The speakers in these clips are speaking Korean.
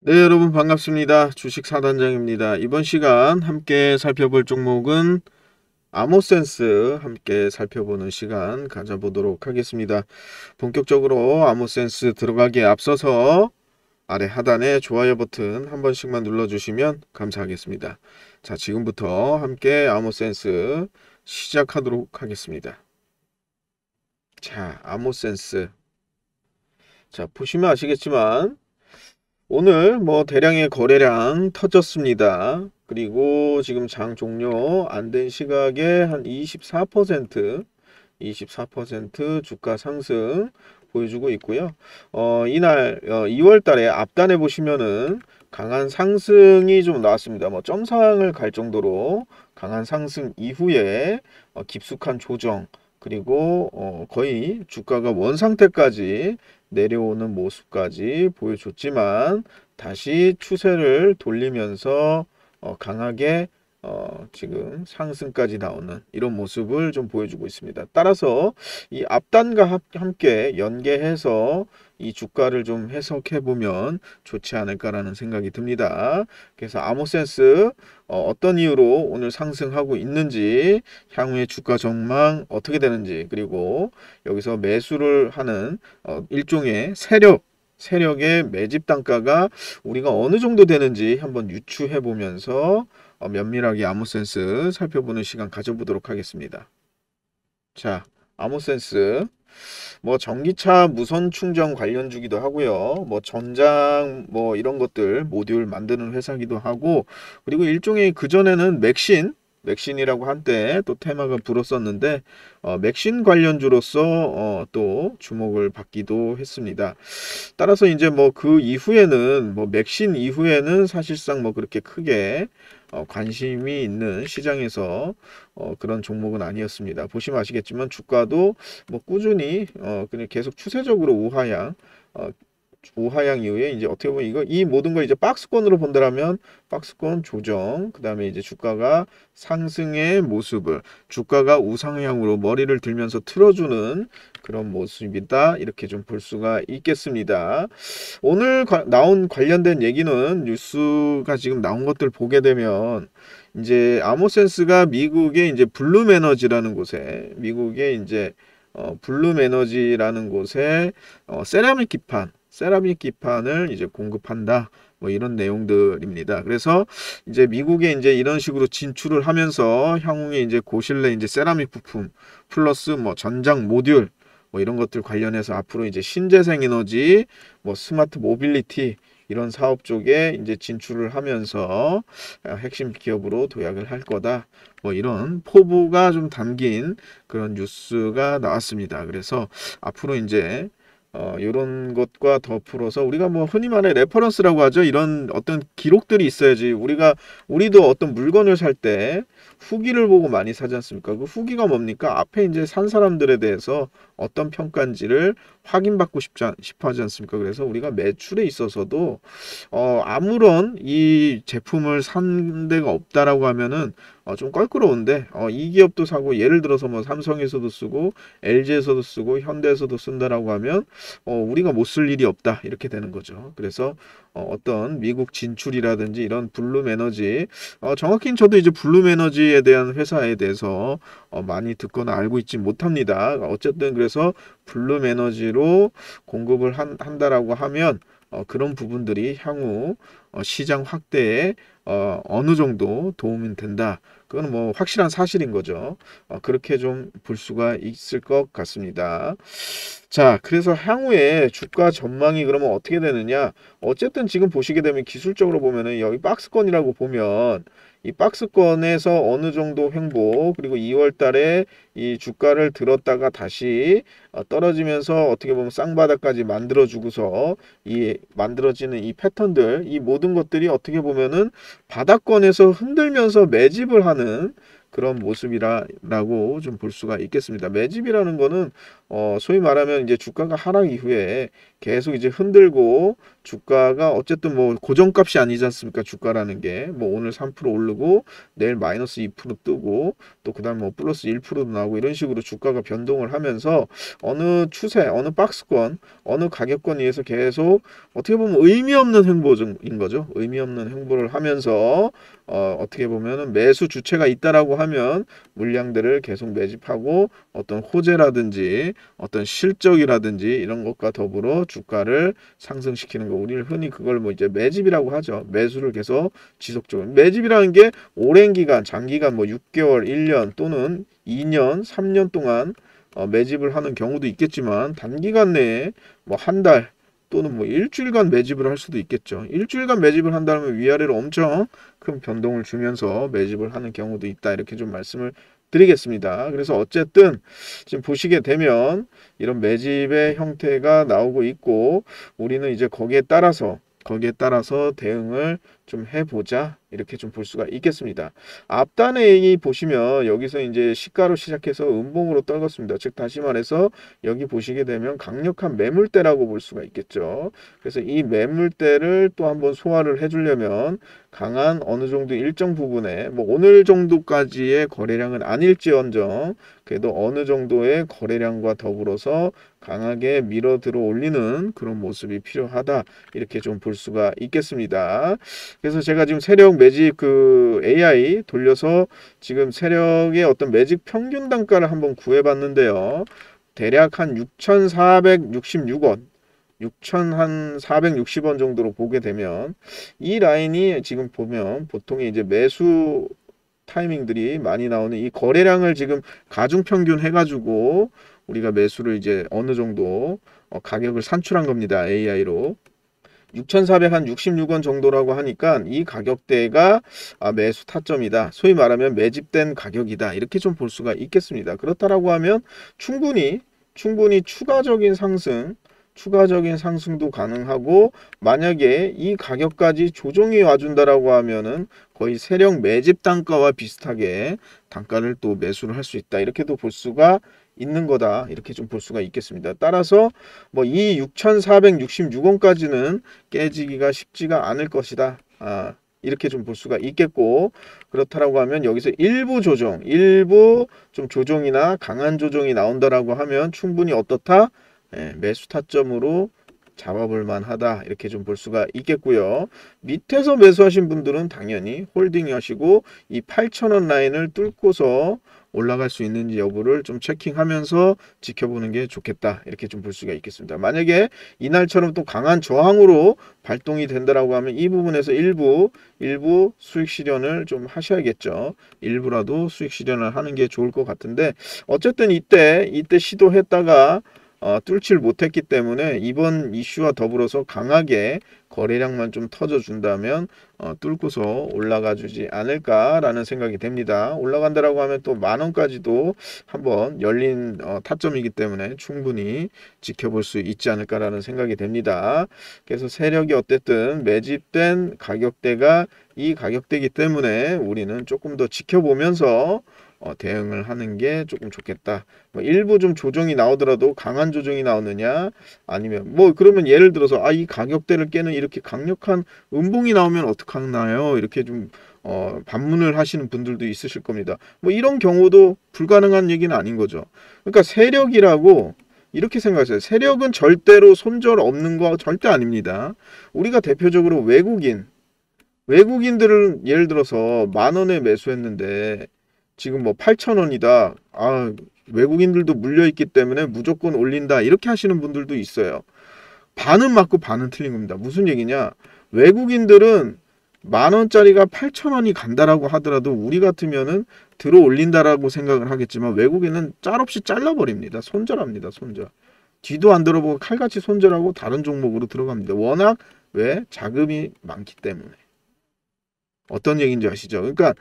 네, 여러분 반갑습니다. 주식 사단장입니다. 이번 시간 함께 살펴볼 종목은 아모센스 함께 살펴보는 시간 가져보도록 하겠습니다. 본격적으로 아모센스 들어가기에 앞서서 아래 하단에 좋아요 버튼 한 번씩만 눌러주시면 감사하겠습니다. 자, 지금부터 함께 아모센스 시작하도록 하겠습니다. 자, 아모센스. 자, 보시면 아시겠지만 오늘 대량의 거래량 터졌습니다. 그리고 지금 장 종료 안 된 시각에 한 24% 주가 상승 보여주고 있고요. 이날 2월 달에 앞단에 보시면은 강한 상승이 좀 나왔습니다. 점상을 갈 정도로 강한 상승 이후에 깊숙한 조정, 그리고 거의 주가가 원상태까지 내려오는 모습까지 보여줬지만 다시 추세를 돌리면서 강하게 지금 상승까지 나오는 이런 모습을 좀 보여주고 있습니다. 따라서 이 앞단과 함께 연계해서 이 주가를 좀 해석해 보면 좋지 않을까라는 생각이 듭니다. 그래서 아모센스 어떤 이유로 오늘 상승하고 있는지, 향후의 주가 전망 어떻게 되는지, 그리고 여기서 매수를 하는 일종의 세력의 매집 단가가 우리가 어느 정도 되는지 한번 유추해 보면서 면밀하게 아모센스 살펴보는 시간 가져보도록 하겠습니다. 자, 아모센스 전기차 무선 충전 관련주기도 하고요. 전장 이런 것들 모듈 만드는 회사기도 하고, 그리고 일종의 그전에는 맥신이라고 한때 또 테마가 불었었는데 맥신 관련주로서 또 주목을 받기도 했습니다. 따라서 이제 그 이후에는 맥신 이후에는 사실상 그렇게 크게 관심이 있는 시장에서 그런 종목은 아니었습니다. 보시면 아시겠지만 주가도 꾸준히 그냥 계속 추세적으로 우하향 이후에 이제 어떻게 보면 이 모든 걸 이제 박스권으로 본다면 박스권 조정, 그 다음에 이제 주가가 상승의 모습을, 주가가 우상향으로 머리를 들면서 틀어주는 그런 모습이다, 이렇게 좀 볼 수가 있겠습니다. 오늘 나온 관련된 얘기는, 뉴스가 지금 나온 것들 보게 되면 이제 아모센스가 미국의 이제 블룸에너지라는 곳에, 미국의 이제 블룸에너지라는 곳에 세라믹 기판을 이제 공급한다, 이런 내용들입니다. 그래서 이제 미국에 이제 이런 식으로 진출을 하면서 향후에 이제 고실내 이제 세라믹 부품 플러스 전장 모듈 이런 것들 관련해서 앞으로 이제 신재생 에너지, 스마트 모빌리티 이런 사업 쪽에 이제 진출을 하면서 핵심 기업으로 도약을 할 거다, 이런 포부가 좀 담긴 그런 뉴스가 나왔습니다. 그래서 앞으로 이제 이런 것과 더불어서 우리가 흔히 말해 레퍼런스라고 하죠. 이런 어떤 기록들이 있어야지 우리도 어떤 물건을 살 때 후기를 보고 많이 사지 않습니까? 그 후기가 뭡니까? 앞에 이제 산 사람들에 대해서 어떤 평가인지를 확인받고 싶어 하지 않습니까? 그래서 우리가 매출에 있어서도 아무런 이 제품을 산 데가 없다라고 하면은 좀 껄끄러운데, 이 기업도 사고, 예를 들어서 삼성에서도 쓰고 LG에서도 쓰고 현대에서도 쓴다라고 하면 우리가 못 쓸 일이 없다, 이렇게 되는 거죠. 그래서 어떤 미국 진출이라든지 이런 블룸에너지, 정확히는 저도 이제 블룸에너지에 대한 회사에 대해서 많이 듣거나 알고 있지 못합니다. 어쨌든 그래서 블룸에너지로 공급을 한다라고 하면 그런 부분들이 향후 시장 확대에 어느 정도 도움이 된다. 그건 확실한 사실인 거죠. 그렇게 좀 볼 수가 있을 것 같습니다. 자, 그래서 향후에 주가 전망이 그러면 어떻게 되느냐? 어쨌든 지금 보시게 되면 기술적으로 보면은 여기 박스권이라고 보면 이 박스권에서 어느 정도 횡보, 그리고 2월 달에 이 주가를 들었다가 다시 떨어지면서 어떻게 보면 쌍바닥까지 만들어주고서 이 만들어지는 이 패턴들, 이 모든 것들이 어떻게 보면은 바닥권에서 흔들면서 매집을 하는 그런 모습이라고 좀 볼 수가 있겠습니다. 매집이라는 거는 소위 말하면 이제 주가가 하락 이후에 계속 이제 흔들고 주가가 어쨌든 뭐 고정값이 아니지 않습니까? 주가라는 게 뭐 오늘 3% 오르고 내일 마이너스 2% 뜨고 또 그다음 뭐 플러스 1%도 나오고 이런 식으로 주가가 변동을 하면서 어느 추세, 어느 박스권, 어느 가격권 위에서 계속 어떻게 보면 의미 없는 행보인 거죠. 의미 없는 행보를 하면서 어떻게 보면은 매수 주체가 있다라고 하면 물량들을 계속 매집하고 어떤 호재라든지 어떤 실적이라든지 이런 것과 더불어 주가를 상승시키는 거, 우리는 흔히 그걸 뭐 이제 매집이라고 하죠. 매수를 계속 지속적으로. 매집이라는 게 오랜 기간, 장기간 뭐 6개월, 1년 또는 2년, 3년 동안 매집을 하는 경우도 있겠지만 단기간 내에 뭐 한 달 또는 뭐 일주일간 매집을 할 수도 있겠죠. 일주일간 매집을 한다면 위아래로 엄청 큰 변동을 주면서 매집을 하는 경우도 있다. 이렇게 좀 말씀을 드리겠습니다. 그래서 어쨌든 지금 보시게 되면 이런 매집의 형태가 나오고 있고 우리는 이제 거기에 따라서 대응을 좀 해보자 이렇게 좀 볼 수가 있겠습니다. 앞단에 이 보시면 여기서 이제 시가로 시작해서 음봉으로 떨궜습니다. 즉 다시 말해서 여기 보시게 되면 강력한 매물대라고 볼 수가 있겠죠. 그래서 이 매물대를 또 한번 소화를 해주려면 강한 어느 정도 일정 부분에 뭐 오늘 정도까지의 거래량은 아닐지언정 그래도 어느 정도의 거래량과 더불어서 강하게 밀어 들어 올리는 그런 모습이 필요하다 이렇게 좀 볼 수가 있겠습니다. 그래서 제가 지금 세력 매집 그 AI 돌려서 지금 세력의 어떤 매집 평균 단가를 한번 구해봤는데요. 대략 한 6,466원 6,460원 정도로 보게 되면 이 라인이 지금 보면 보통의 이제 매수 타이밍들이 많이 나오는 이 거래량을 지금 가중평균 해가지고 우리가 매수를 이제 어느 정도 가격을 산출한 겁니다. AI로. 6,466원 정도라고 하니까 이 가격대가 매수 타점이다. 소위 말하면 매집된 가격이다. 이렇게 좀 볼 수가 있겠습니다. 그렇다라고 하면 충분히 추가적인 상승도 가능하고 만약에 이 가격까지 조정이 와준다라고 하면은 거의 세력 매집 단가와 비슷하게 단가를 또 매수를 할 수 있다. 이렇게도 볼 수가 있는 거다. 이렇게 좀 볼 수가 있겠습니다. 따라서 뭐 이 6,466원까지는 깨지기가 쉽지가 않을 것이다. 이렇게 좀 볼 수가 있겠고 그렇다라고 하면 여기서 일부 좀 조정이나 강한 조정이 나온다라고 하면 충분히 어떻다? 매수 타점으로 잡아볼 만하다 이렇게 좀 볼 수가 있겠고요. 밑에서 매수하신 분들은 당연히 홀딩 하시고 이 8,000원 라인을 뚫고서 올라갈 수 있는지 여부를 좀 체킹하면서 지켜보는 게 좋겠다 이렇게 좀 볼 수가 있겠습니다. 만약에 이날처럼 또 강한 저항으로 발동이 된다라고 하면 이 부분에서 일부 수익 실현을 좀 하셔야겠죠. 일부라도 수익 실현을 하는 게 좋을 것 같은데 어쨌든 이때 시도했다가 뚫질 못했기 때문에 이번 이슈와 더불어서 강하게 거래량만 좀 터져준다면 뚫고서 올라가 주지 않을까라는 생각이 됩니다. 올라간다라고 하면 또 10,000원까지도 한번 열린 타점이기 때문에 충분히 지켜볼 수 있지 않을까라는 생각이 됩니다. 그래서 세력이 어쨌든 매집된 가격대가 이 가격대이기 때문에 우리는 조금 더 지켜보면서 대응을 하는 게 조금 좋겠다. 뭐 일부 좀 조정이 나오더라도 강한 조정이 나오느냐 아니면 뭐 그러면 예를 들어서 이 가격대를 깨는 이렇게 강력한 음봉이 나오면 어떡하나요? 이렇게 좀 반문을 하시는 분들도 있으실 겁니다. 뭐 이런 경우도 불가능한 얘기는 아닌 거죠. 그러니까 세력이라고 이렇게 생각하세요. 세력은 절대로 손절 없는 거 절대 아닙니다. 우리가 대표적으로 외국인들은 예를 들어서 10,000원에 매수했는데 지금 뭐 8,000원이다. 외국인들도 물려있기 때문에 무조건 올린다. 이렇게 하시는 분들도 있어요. 반은 맞고 반은 틀린 겁니다. 무슨 얘기냐? 외국인들은 10,000원짜리가 8,000원이 간다라고 하더라도 우리 같으면은 들어 올린다라고 생각을 하겠지만 외국인은 짤없이 잘라버립니다. 손절합니다. 손절. 뒤도 안 들어보고 칼같이 손절하고 다른 종목으로 들어갑니다. 워낙 왜? 자금이 많기 때문에. 어떤 얘기인지 아시죠? 그러니까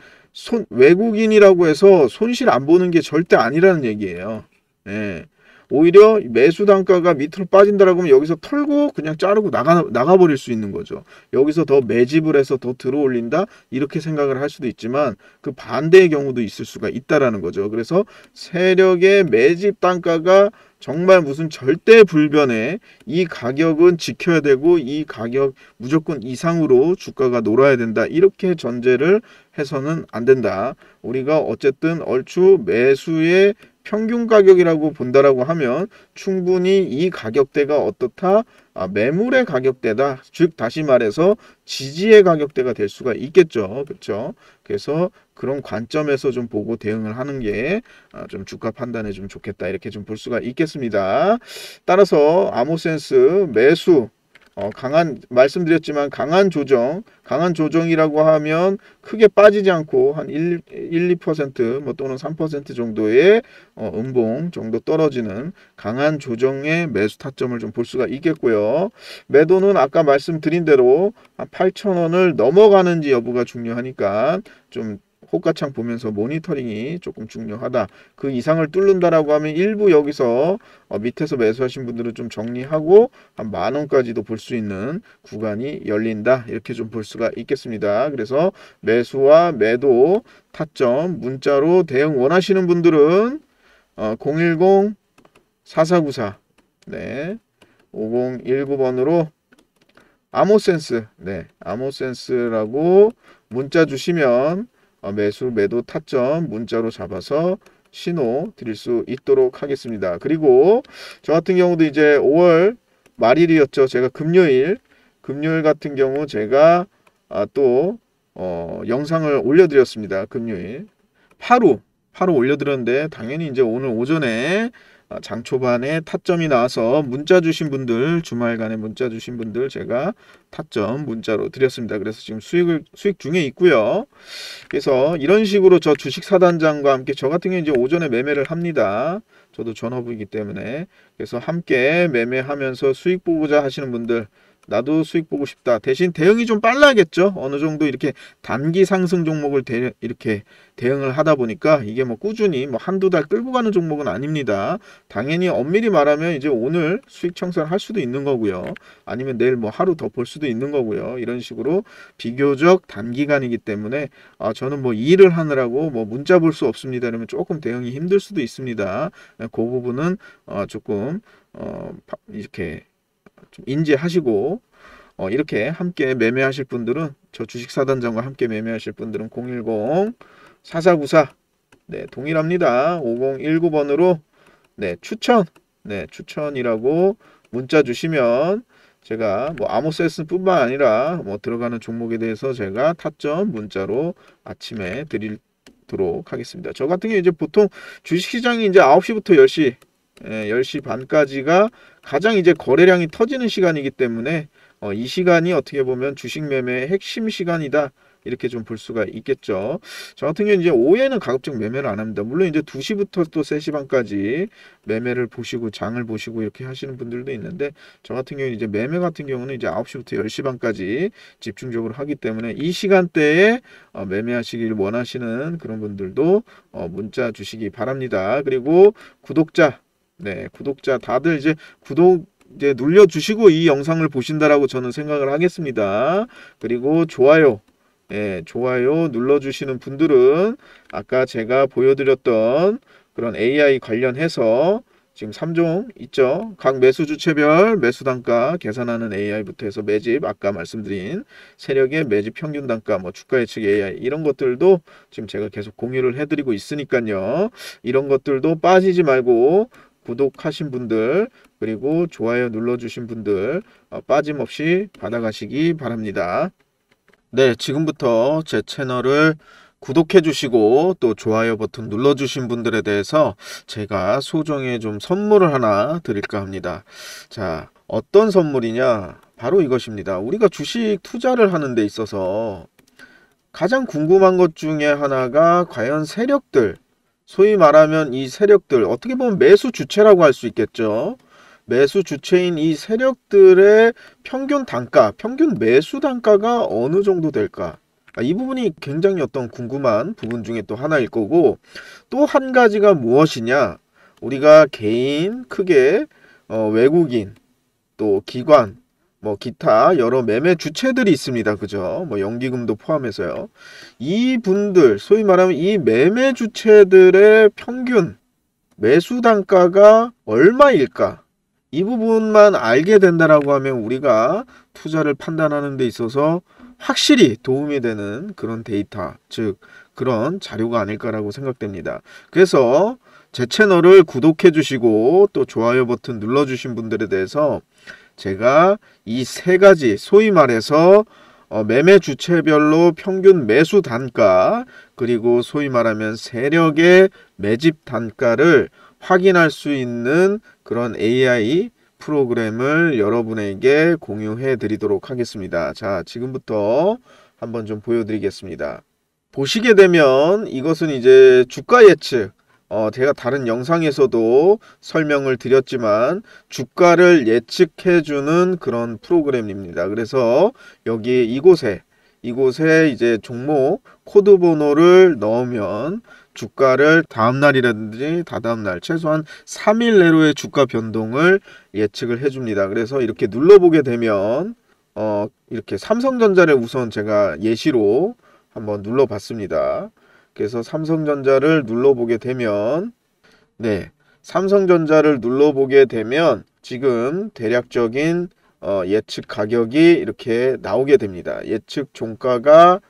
외국인이라고 해서 손실 안 보는 게 절대 아니라는 얘기예요. 예. 오히려 매수 단가가 밑으로 빠진다라고 하면 여기서 털고 그냥 자르고 나가버릴 수 있는 거죠. 여기서 더 매집을 해서 더 들어올린다 이렇게 생각을 할 수도 있지만 그 반대의 경우도 있을 수가 있다라는 거죠. 그래서 세력의 매집 단가가 정말 무슨 절대 불변에 이 가격은 지켜야 되고 이 가격 무조건 이상으로 주가가 놀아야 된다 이렇게 전제를 해서는 안 된다. 우리가 어쨌든 얼추 매수의 평균 가격이라고 본다라고 하면 충분히 이 가격대가 어떻다? 매물의 가격대다. 즉 다시 말해서 지지의 가격대가 될 수가 있겠죠. 그렇죠? 그래서 그런 관점에서 좀 보고 대응을 하는 게 좀 주가 판단에 좀 좋겠다. 이렇게 좀 볼 수가 있겠습니다. 따라서 아모센스 매수 말씀드렸지만 강한 조정이라고 하면 크게 빠지지 않고 한 2% 뭐 또는 3% 정도의 음봉 정도 떨어지는 강한 조정의 매수 타점을 좀 볼 수가 있겠고요. 매도는 아까 말씀드린 대로 한 8,000원을 넘어가는지 여부가 중요하니까 좀 호가창 보면서 모니터링이 조금 중요하다. 그 이상을 뚫는다라고 하면 일부 여기서 밑에서 매수하신 분들은 좀 정리하고 한 10,000원까지도 볼 수 있는 구간이 열린다. 이렇게 좀 볼 수가 있겠습니다. 그래서 매수와 매도 타점 문자로 대응 원하시는 분들은 010-4494 네, 5019번으로 아모센스 아모센스라고 문자 주시면 매수 매도 타점 문자로 잡아서 신호 드릴 수 있도록 하겠습니다. 그리고 저 같은 경우도 이제 5월 말일이었죠. 제가 금요일 같은 경우 제가 또 영상을 올려드렸습니다. 금요일 8호 올려드렸는데 당연히 이제 오늘 오전에 장 초반에 타점이 나와서 문자 주신 분들 주말간에 문자 주신 분들 제가 타점 문자로 드렸습니다. 그래서 지금 수익 중에 있고요. 그래서 이런 식으로 저 주식 사단장과 함께 저 같은 경우 이제 오전에 매매를 합니다. 저도 전업이기 때문에 그래서 함께 매매하면서 수익 보고자 하시는 분들 나도 수익 보고 싶다. 대신 대응이 좀 빨라야겠죠. 어느 정도 이렇게 단기 상승 종목을 이렇게 대응을 하다 보니까 이게 뭐 꾸준히 뭐 한두 달 끌고 가는 종목은 아닙니다. 당연히 엄밀히 말하면 이제 오늘 수익 청산을 할 수도 있는 거고요. 아니면 내일 뭐 하루 더 볼 수도 있는 거고요. 이런 식으로 비교적 단기간이기 때문에 저는 뭐 일을 하느라고 뭐 문자 볼 수 없습니다. 이러면 조금 대응이 힘들 수도 있습니다. 그 부분은 조금 이렇게 좀 인지하시고 이렇게 함께 매매하실 분들은 저 주식사단장과 함께 매매하실 분들은 010-4494 네, 동일합니다. 5019번으로 네, 추천이라고 문자 주시면 제가 뭐 아모센스뿐만 아니라 뭐 들어가는 종목에 대해서 제가 타점 문자로 아침에 드리도록 하겠습니다. 저 같은 경우 이제 보통 주식시장이 이제 9시부터 10시 10시 반까지가 가장 이제 거래량이 터지는 시간이기 때문에 이 시간이 어떻게 보면 주식 매매의 핵심 시간이다. 이렇게 좀 볼 수가 있겠죠. 저 같은 경우는 이제 오후에는 가급적 매매를 안 합니다. 물론 이제 2시부터 또 3시 반까지 매매를 보시고 장을 보시고 이렇게 하시는 분들도 있는데 저 같은 경우는 이제 매매 같은 경우는 이제 9시부터 10시 반까지 집중적으로 하기 때문에 이 시간대에 매매하시길 원하시는 그런 분들도 문자 주시기 바랍니다. 그리고 구독자 다들 이제 구독 이제 눌러주시고 이 영상을 보신다라고 저는 생각을 하겠습니다. 그리고 좋아요 눌러주시는 분들은 아까 제가 보여드렸던 그런 AI 관련해서 지금 3종 있죠. 각 매수 주체별 매수 단가 계산하는 AI부터 해서 매집 아까 말씀드린 세력의 매집 평균 단가 뭐 주가 예측 AI 이런 것들도 지금 제가 계속 공유를 해드리고 있으니까요. 이런 것들도 빠지지 말고 구독하신 분들 그리고 좋아요 눌러주신 분들 빠짐없이 받아가시기 바랍니다. 네, 지금부터 제 채널을 구독해 주시고 또 좋아요 버튼 눌러 주신 분들에 대해서 제가 소정의 좀 선물을 하나 드릴까 합니다. 자, 어떤 선물이냐? 바로 이것입니다. 우리가 주식 투자를 하는 데 있어서 가장 궁금한 것 중에 하나가 과연 세력들, 소위 말하면 이 세력들, 어떻게 보면 매수 주체라고 할 수 있겠죠. 매수 주체인 이 세력들의 평균 단가, 평균 매수 단가가 어느 정도 될까? 이 부분이 굉장히 어떤 궁금한 부분 중에 또 하나일 거고 또 한 가지가 무엇이냐? 우리가 개인 크게 외국인 또 기관 뭐 기타 여러 매매 주체들이 있습니다. 그죠? 뭐 연기금도 포함해서요. 이분들 소위 말하면 이 매매 주체들의 평균 매수 단가가 얼마일까? 이 부분만 알게 된다라고 하면 우리가 투자를 판단하는 데 있어서 확실히 도움이 되는 그런 데이터, 즉 그런 자료가 아닐까라고 생각됩니다. 그래서 제 채널을 구독해 주시고 또 좋아요 버튼 눌러 주신 분들에 대해서 제가 이 세 가지 소위 말해서 매매 주체별로 평균 매수 단가 그리고 소위 말하면 세력의 매집 단가를 확인할 수 있는 그런 AI 프로그램을 여러분에게 공유해 드리도록 하겠습니다. 자, 지금부터 한번 좀 보여드리겠습니다. 보시게 되면 이것은 이제 주가 예측, 제가 다른 영상에서도 설명을 드렸지만 주가를 예측해주는 그런 프로그램입니다. 그래서 여기 이곳에 이제 종목 코드 번호를 넣으면 주가를 다음날이라든지 다다음날 최소한 3일 내로의 주가 변동을 예측을 해줍니다. 그래서 이렇게 눌러보게 되면 이렇게 삼성전자를 우선 제가 예시로 한번 눌러봤습니다. 그래서 삼성전자를 눌러보게 되면 삼성전자를 눌러보게 되면 지금 대략적인 예측 가격이 이렇게 나오게 됩니다. 예측 종가가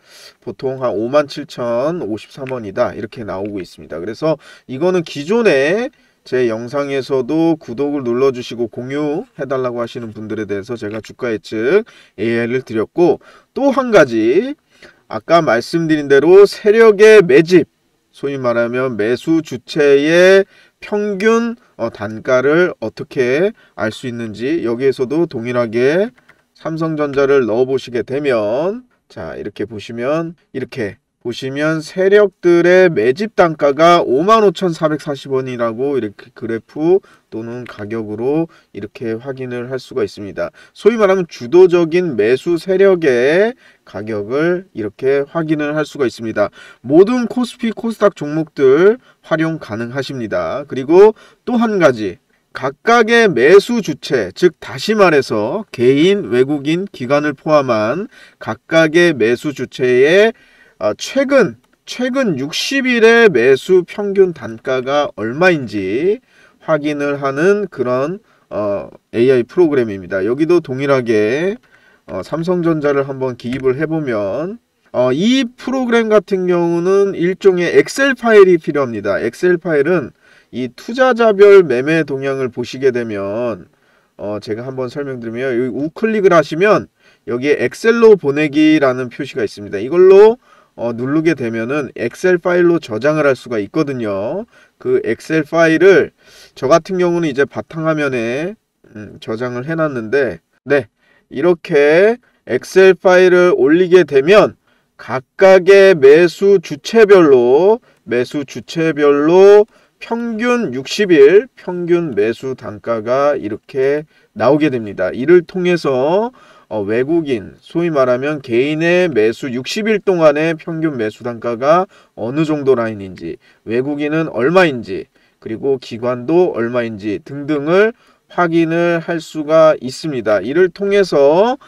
보통 한 57,053원이다 이렇게 나오고 있습니다. 그래서 이거는 기존에 제 영상에서도 구독을 눌러주시고 공유해달라고 하시는 분들에 대해서 제가 주가 예측 AI를 드렸고, 또 한 가지 아까 말씀드린 대로 세력의 매집, 소위 말하면 매수 주체의 평균 단가를 어떻게 알 수 있는지 여기에서도 동일하게 삼성전자를 넣어 보시게 되면, 자 이렇게 보시면 세력들의 매집 단가가 55,440원이라고 이렇게 그래프 또는 가격으로 이렇게 확인을 할 수가 있습니다. 소위 말하면 주도적인 매수 세력의 가격을 이렇게 확인을 할 수가 있습니다. 모든 코스피 코스닥 종목들 활용 가능하십니다. 그리고 또 한 가지, 각각의 매수 주체, 즉 다시 말해서 개인, 외국인, 기관을 포함한 각각의 매수 주체의 최근 60일의 매수 평균 단가가 얼마인지 확인을 하는 그런 AI 프로그램입니다. 여기도 동일하게 삼성전자를 한번 기입을 해보면 이 프로그램 같은 경우는 일종의 엑셀 파일이 필요합니다. 엑셀 파일은 이 투자자별 매매 동향을 보시게 되면 제가 한번 설명드리면 여기 우클릭을 하시면 여기에 엑셀로 보내기라는 표시가 있습니다. 이걸로 누르게 되면은 엑셀 파일로 저장을 할 수가 있거든요. 그 엑셀 파일을 저 같은 경우는 이제 바탕화면에 저장을 해놨는데, 이렇게 엑셀 파일을 올리게 되면 각각의 매수 주체별로 평균 60일 평균 매수 단가가 이렇게 나오게 됩니다. 이를 통해서 외국인, 소위 말하면 개인의 매수 60일 동안의 평균 매수 단가가 어느 정도 라인인지, 외국인은 얼마인지, 그리고 기관도 얼마인지 등등을 확인을 할 수가 있습니다. 이를 통해서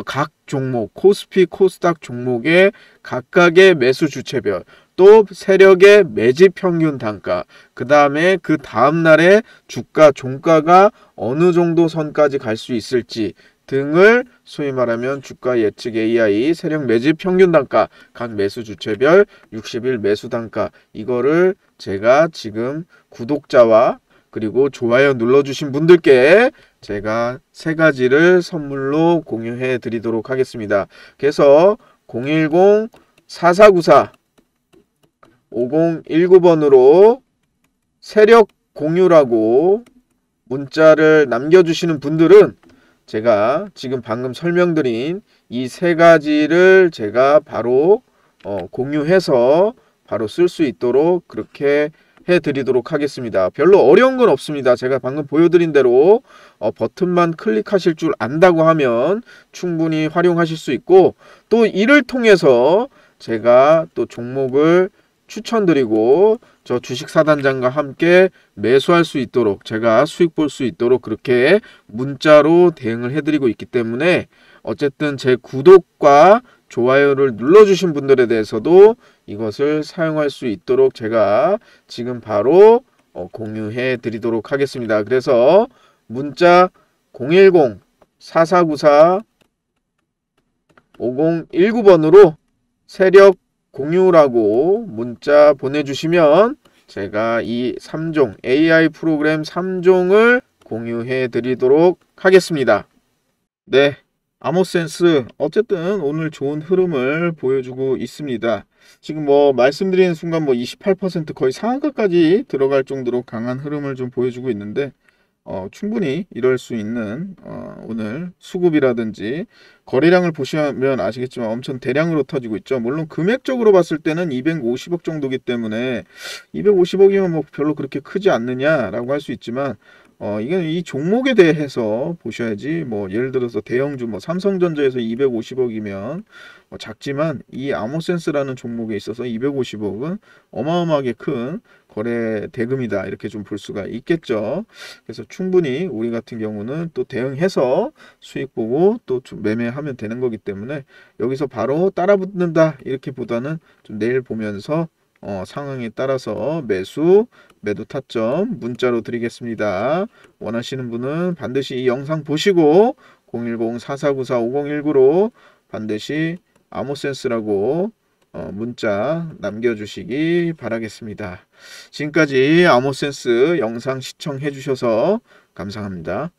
각 종목, 코스피, 코스닥 종목의 각각의 매수 주체별, 또 세력의 매집 평균 단가, 그 다음에 그 다음날의 주가, 종가가 어느 정도 선까지 갈 수 있을지 등을 소위 말하면 주가 예측 AI, 세력 매집 평균 단가, 각 매수 주체별 60일 매수 단가, 이거를 제가 지금 구독자와 그리고 좋아요 눌러주신 분들께 제가 세 가지를 선물로 공유해 드리도록 하겠습니다. 그래서 010-4494-5019번으로 세력 공유라고 문자를 남겨주시는 분들은 제가 지금 방금 설명드린 이 세 가지를 제가 바로 공유해서 바로 쓸 수 있도록 그렇게 해드리도록 하겠습니다. 별로 어려운 건 없습니다. 제가 방금 보여드린 대로 버튼만 클릭하실 줄 안다고 하면 충분히 활용하실 수 있고, 또 이를 통해서 제가 또 종목을 추천드리고 저 주식 사단장과 함께 매수할 수 있도록 제가 수익 볼 수 있도록 그렇게 문자로 대응을 해드리고 있기 때문에 어쨌든 제 구독과 좋아요를 눌러주신 분들에 대해서도 이것을 사용할 수 있도록 제가 지금 바로 공유해 드리도록 하겠습니다. 그래서 문자 010-4494-5019번으로 세력 공유라고 문자 보내주시면 제가 이 3종 AI 프로그램 3종을 공유해 드리도록 하겠습니다. 네, 아모센스 어쨌든 오늘 좋은 흐름을 보여주고 있습니다. 지금 뭐 말씀드리는 순간 뭐 28% 거의 상한가까지 들어갈 정도로 강한 흐름을 좀 보여주고 있는데 충분히 이럴 수 있는 오늘 수급이라든지 거래량을 보시면 아시겠지만 엄청 대량으로 터지고 있죠. 물론 금액적으로 봤을 때는 250억 정도기 때문에 250억이면 뭐 별로 그렇게 크지 않느냐라고 할 수 있지만 이건 이 종목에 대해서 보셔야지. 뭐 예를 들어서 대형주 뭐 삼성전자에서 250억이면 작지만 이 아모센스라는 종목에 있어서 250억은 어마어마하게 큰 거래 대금이다, 이렇게 좀 볼 수가 있겠죠. 그래서 충분히 우리 같은 경우는 또 대응해서 수익 보고 또 좀 매매하면 되는 거기 때문에 여기서 바로 따라 붙는다 이렇게 보다는 좀 내일 보면서 상황에 따라서 매도 타점 문자로 드리겠습니다. 원하시는 분은 반드시 이 영상 보시고 010-4494-5019로 반드시 아모센스라고 문자 남겨주시기 바라겠습니다. 지금까지 아모센스 영상 시청해 주셔서 감사합니다.